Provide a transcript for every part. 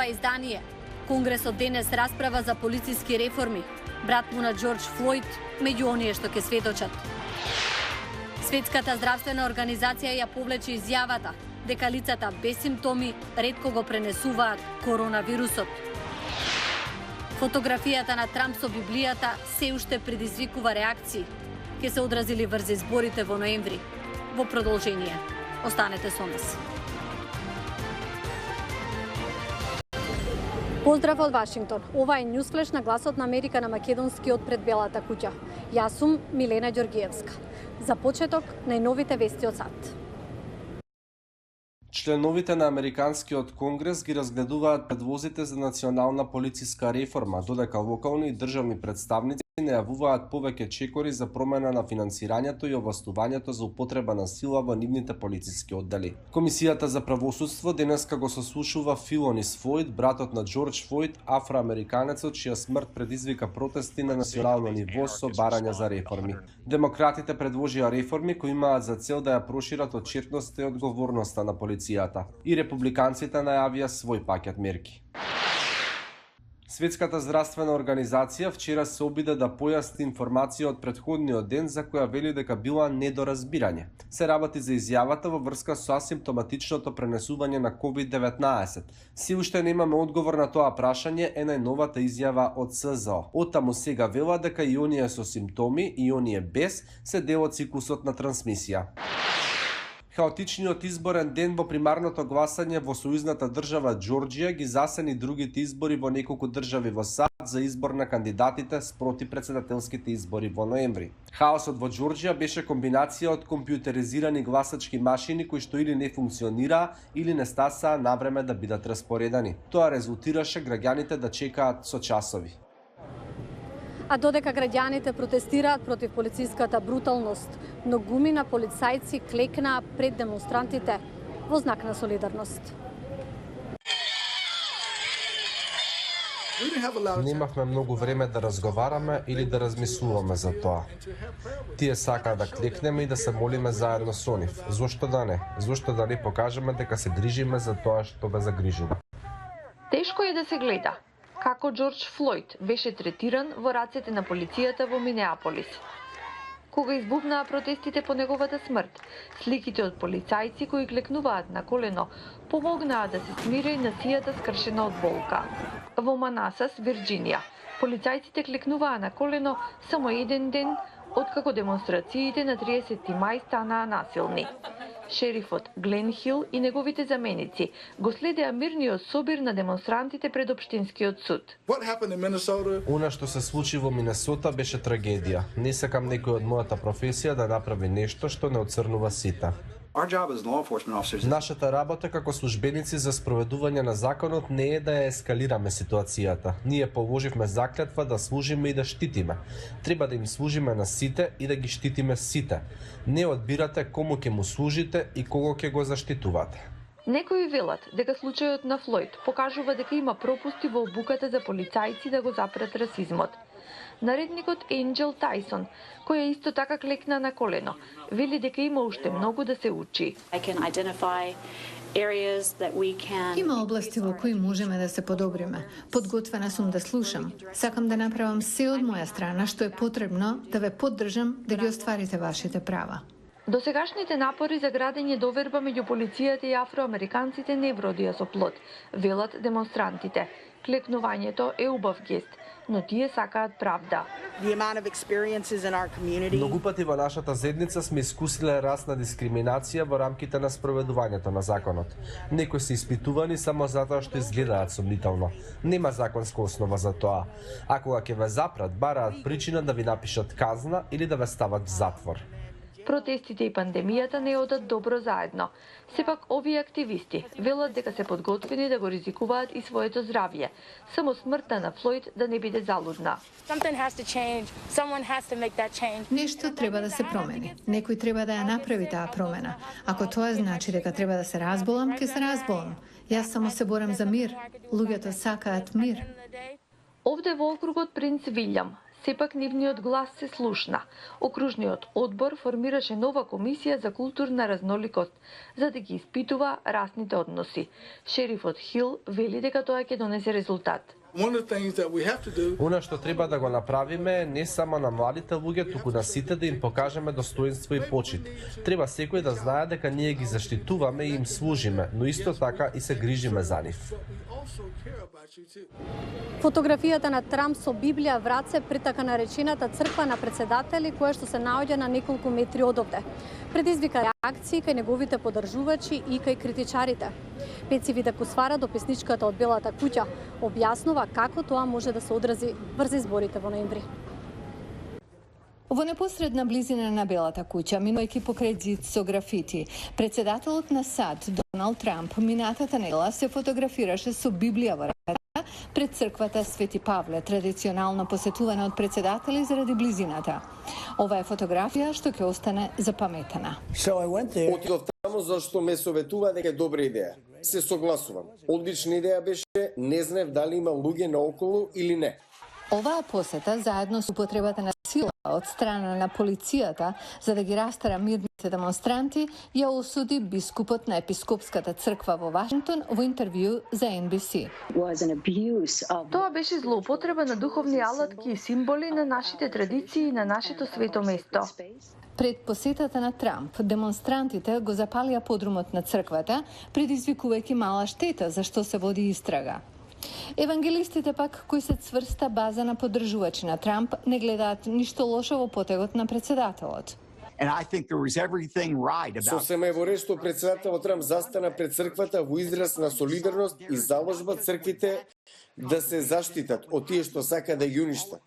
ова издание. Конгресот денес расправа за полициски реформи. Брат му на Џорџ Флојд меѓу оние што ќе сведочат. Светската здравствена организација ја повлече изјавата дека лицата без симптоми ретко го пренесуваат коронавирусот. Фотографијата на Трамп со Библијата се уште предизвикува реакции. Ке се одразили врз изборите во ноември. Во продолжение. Останете со нас. Поздрав од Вашингтон. Ова е Ньюсфлеш на гласот на Америка на македонскиот пред Белата куќа. Јас сум Милена Ѓоргиевска. За почеток, најновите вести од САД. Членовите на Американскиот конгрес ги разгледуваат предвозите за национална полициска реформа, додека локални и државни представници најавуваат повеќе чекори за промена на финансирањето и овластувањето за употреба на сила во нивните полициски оддели. Комисијата за правосудство денеска го сослушува Филонис Флојд, братот на Џорџ Флојд, афроамериканецот чија смрт предизвика протести на национално ниво со барања за реформи. Демократите предложија реформи кои имаат за цел да ја прошират отчетноста и одговорноста на полицијата. И републиканците најавија свој пакет мерки. Светската здравствена организација вчера се обиде да појасни информација од претходниот ден за која вели дека била недоразбирање. Се работи за изјавата во врска со асимптоматичното пренесување на COVID-19. Си уште немаме одговор на тоа прашање, е најновата изјава од СЗО. Оттаму сега вела дека и оние со симптоми и оние без се дел од циклусот на трансмисија. Хаотичниот изборен ден во примарното гласање во сојузната држава Џорџија ги засени другите избори во неколку држави во САД за избор на кандидатите спроти претседателските избори во ноември. Хаосот во Џорџија беше комбинација од компјутеризирани гласачки машини кои што или не функционираа или не стасаа навреме да бидат распоредани. Тоа резултираше граѓаните да чекаат со часови. А додека граѓаните протестираат против полициската бруталност, многумина полицајци клекнаа пред демонстрантите во знак на солидарност. Немавме многу време да разговараме или да размислуваме за тоа. Тие сакаат да клекнеме и да се молиме заедно со нив. Зошто да не? Зошто да не покажеме дека се грижиме за тоа што ве загрижува? Тешко е да се гледа како Џорџ Флојд беше третиран во рацете на полицијата во Минеаполис. Кога избухнаа протестите по неговата смрт, сликите од полицајци кои клекнуваат на колено помогнаа да се смири нацијата скршена од болка. Во Манасас, Вирџинија, полицајците клекнуваа на колено само еден ден откако демонстрациите на 30 мај станаа насилни. Шерифот Глен Хил и неговите заменици го следеа мирниот собир на демонстрантите пред општинскиот суд. Она што се случи во Минесота беше трагедија. Не сакам некој од мојата професија да направи нешто што не оцрнува сите. Нашата работа како службеници за спроведување на законот не е да ја ескалираме ситуацијата. Ние положивме заклетва да служиме и да штитиме. Треба да им служиме на сите и да ги штитиме сите. Не одбирате кому ќе му служите и кого ќе го заштитувате. Некои велат дека случајот на Флојд покажува дека има пропусти во обуката за полицајци да го запрат расизмот. Наредникот Енџел Тајсон, која исто така клекна на колено, вели дека има уште многу да се учи. Има области во кои можеме да се подобриме. Подготвена сум да слушам. Сакам да направам се од моја страна што е потребно да ве поддржам да ги остварите вашите права. Досегашните напори за градење доверба меѓу полицијата и афроамериканците не вродија со плод, велат демонстрантите. Клекнувањето е убав гест, но тие сакаат правда. Многу пати во нашата заедница сме искусиле раст на дискриминација во рамките на спроведувањето на законот. Некои се испитувани само затоа што изгледаат сомнително. Нема законска основа за тоа. А кога ќе ве запрат, бараат причина да ви напишат казна или да ве стават в затвор. Протестите и пандемијата не одат добро заедно. Сепак овие активисти велат дека се подготвени да го ризикуваат и своето здравје, само смртта на Флојд да не биде залудна. Нешто треба да се промени. Некој треба да ја направи таа промена. Ако тоа значи дека треба да се разболам, ќе се разболам. Јас само се борам за мир. Луѓето сакаат мир. Овде во округот Принц Вилјам Сепак нивниот глас се слушна. Окружниот одбор формираше нова комисија за културна разноликост, за да ги испитува расните односи. Шерифот Хил вели дека тоа ќе донесе резултат. Она што треба да го направиме е не само на младите луѓе, туку на сите да им покажеме достоинство и почит. Треба секој да знае дека ние ги заштитуваме и им служиме, но исто така и се грижиме за нив. Фотографијата на Трамп со Библија в раце пред така наречената црква на председатели, која што се наоѓа на неколку метри од овде, предизвика реакции кај неговите поддржувачи и кај критичарите. Пеци Видекусвара, дописничката од Белата куќа, објаснува како тоа може да се одрази врз изборите во ноември. Во непосредна близина на Белата куќа, минувајќи покрај ѕид со графити, председателот на САД Доналд Трамп минатата недела се фотографираше со Библија во рака пред црквата Свети Павле, традиционално посетувана од председатели заради близината. Ова е фотографија што ќе остане запаметена. Отидов таму зашто ме советува дека е добра идеја. Се согласувам. Одлична идеја беше, не знаев дали има луѓе наоколу или не. Оваа посета, заедно со употребата на сила од страна на полицијата за да ги растера мирните демонстранти, ја осуди бискупот на Епископската црква во Вашингтон во интервју за NBC. Тоа беше злоупотреба на духовни алатки и символи на нашите традиции и на нашето свето место. Пред посетата на Трамп, демонстрантите го запалија подрумот на црквата, предизвикувајќи мала штета за што се води истрага. Евангелистите пак, кои се цврста база на поддржувачи на Трамп, не гледаат ништо лошо во потегот на председателот. Сосема е во ред што председателот Трамп застана пред црквата во израз на солидарност и заложба црквите да се заштитат од тие што сака да ги уништат.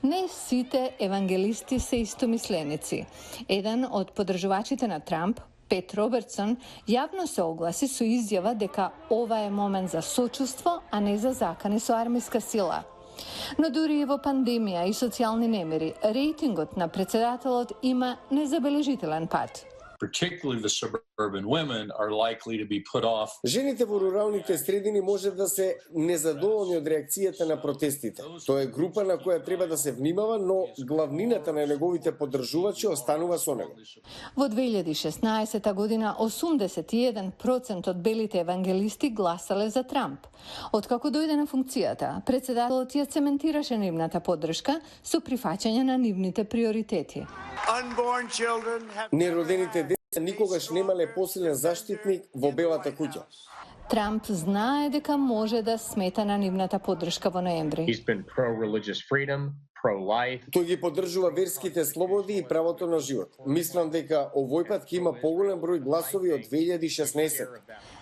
Не сите евангелисти се истомисленици. Еден од поддржувачите на Трамп, Пет Робертсон, јавно се огласи со изјава дека ова е момент за сочувство, а не за закани со армиска сила. Но дури и во пандемија и социјални немири, рейтингот на председателот има незабележителен пад. Жените во руралните средини може да се незадоволни од реакцијата на протестите. Тоа е група на која треба да се внимава, но главнината на неговите поддржувачи останува со него. Во 2016 година 81% од белите евангелисти гласале за Трамп. Откако дојде на функцијата, председателот ја цементираше нивната поддршка со прифаќање на нивните приоритети. Неродените деца никогаш немале посилен заштитник во Белата куќа. Трамп знае дека може да смета на нивната поддршка во ноември. Тој ги поддржува верските слободи и правото на живот. Мислам дека овој пат ќе има поголем број гласови од 2016.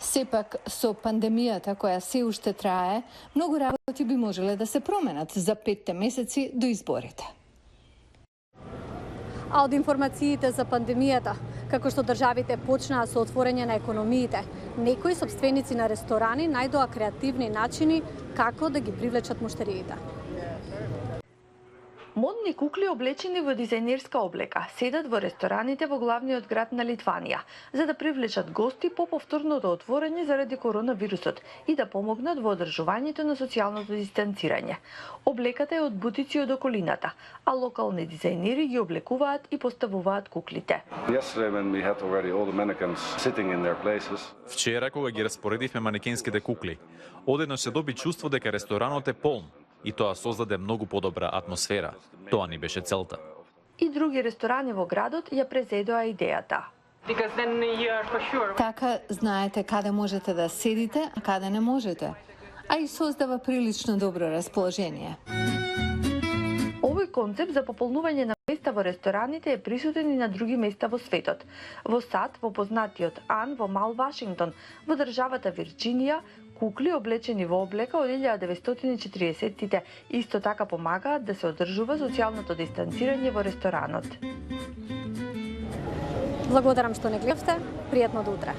Сепак, со пандемијата која се уште трае, многу работи би можеле да се променат за 5 месеци до изборите. А од информациите за пандемијата, како што државите почнаа со отворање на економиите, некои сопственици на ресторани најдоа креативни начини како да ги привлечат муштериите. Модни кукли облечени во дизајнерска облека седат во рестораните во главниот град на Литванија, за да привлечат гости по повторното отворање заради коронавирусот и да помогнат во одржувањето на социјалното дистанцирање. Облеката е од бутици од околината, а локални дизајнери ги облекуваат и поставуваат куклите. Вчера, кога ги распоредивме манекенските кукли, одеднаш се доби чувство дека ресторанот е полн. И тоа создаде многу подобра атмосфера. Тоа ни беше целта. И други ресторани во градот ја презедоа идејата. Така знаете каде можете да седите, а каде не можете. А и создава прилично добро расположение. Овој концепт за пополнување на места во рестораните е присутен и на други места во светот. Во САД, во познатиот Ан во Мал Вашингтон, во државата Вирџинија, кукли облечени во облека од 1940-тите исто така помагаат да се одржува социјалното дистанцирање во ресторанот. Благодарам што не гледавте, пријатно до утре.